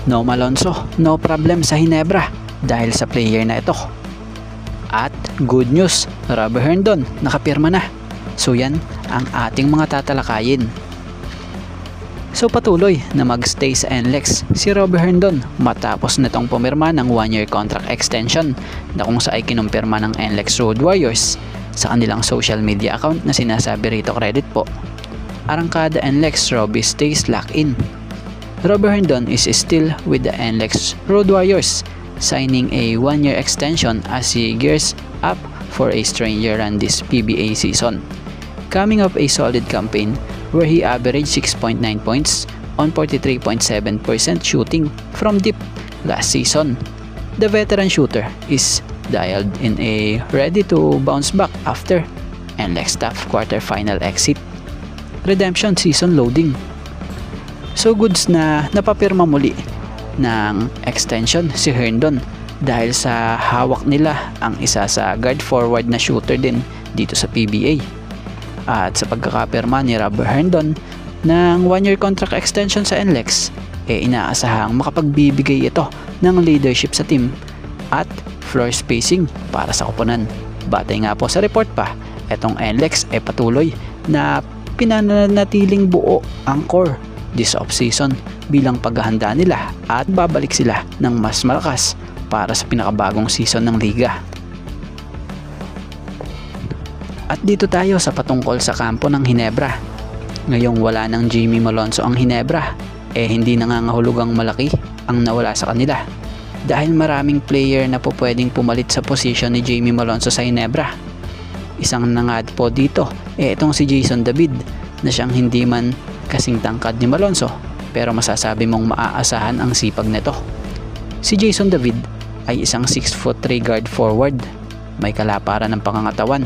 No Malonzo, no problem sa Hinebra dahil sa player na ito. At good news, Robert Herndon nakapirma na. So yan ang ating mga tatalakayin. So patuloy na magstay sa NLEX si Robert Herndon matapos nitong pumirma ng 1-year contract extension na kung saan ay kinumpirma ng NLEX Road Warriors sa kanilang social media account na sinasabi rito credit po. Arangkada NLEX, Robbie stays locked in. Robert Herndon is still with the NLEX Road Warriors, signing a 1-year extension as he gears up for a stranger run this PBA season. Coming off a solid campaign where he averaged 6.9 points on 43.7% shooting from deep last season, the veteran shooter is dialed in a ready to bounce back after NLEX tough quarterfinal exit. Redemption season loading. So goods na napapirma muli ng extension si Herndon dahil sa hawak nila ang isa sa guard forward na shooter din dito sa PBA. At sa pagkakapirma ni Robert Herndon ng 1-year contract extension sa NLEX, inaasahang makapagbibigay ito ng leadership sa team at floor spacing para sa koponan. Batay nga po sa report pa, itong NLEX ay patuloy na pinananatiling buo ang core this offseason bilang paghahanda nila at babalik sila ng mas malakas para sa pinakabagong season ng liga. At dito tayo sa patungkol sa kampo ng Hinebra. Ngayong wala ng Jamie Malonzo ang Hinebra, hindi nangangahulugang malaki ang nawala sa kanila. Dahil maraming player na po pwedeng pumalit sa posisyon ni Jamie Malonzo sa Hinebra. Isang nangad po dito, itong si Jason David na siyang hindi man kasing tangkad ni Malonzo pero masasabi mong maaasahan ang sipag nito. Si Jason David ay isang 6'3" guard forward. May kalaparan ng pangangatawan.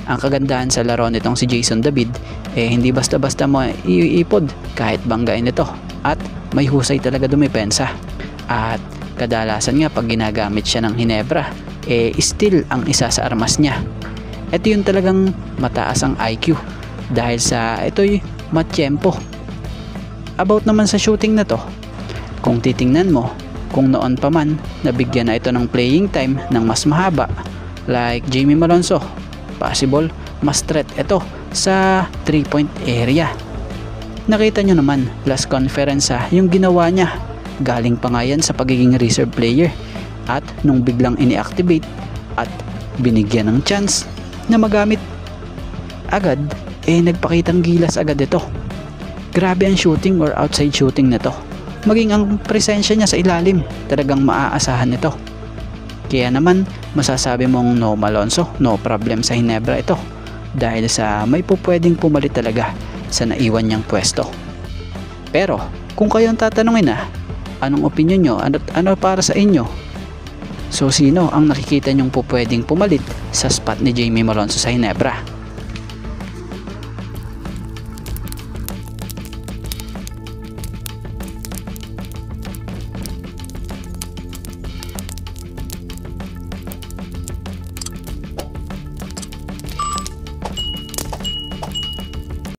Ang kagandahan sa laro nitong si Jason David hindi basta-basta mo iipod kahit banggain ito at may husay talaga dumipensa. At kadalasan nga pag ginagamit siya ng Hinebra still ang isa sa armas niya. Ito yung talagang mataas ang IQ dahil sa ito'y matiyempo. About naman sa shooting na to, kung titingnan mo, kung noon pa man nabigyan na ito ng playing time ng mas mahaba like Jamie Malonzo, possible mas threat ito sa 3-point area. Nakita nyo naman last conference yung ginawa niya, galing pa nga yan sa pagiging reserve player at nung biglang ini-activate at binigyan ng chance na magamit agad, nagpakitang gilas agad ito. Grabe ang shooting or outside shooting na to. Maging ang presensya niya sa ilalim, talagang maaasahan nito. Kaya naman masasabi mong no Malonzo, no problem sa Hinebra ito dahil sa may pupwedeng pumalit talaga sa naiwan niyang pwesto. Pero kung kayo ang tatanungin anong opinion nyo, ano para sa inyo? So sino ang nakikita nyong pupwedeng pumalit sa spot ni Jamie Malonzo sa Hinebra?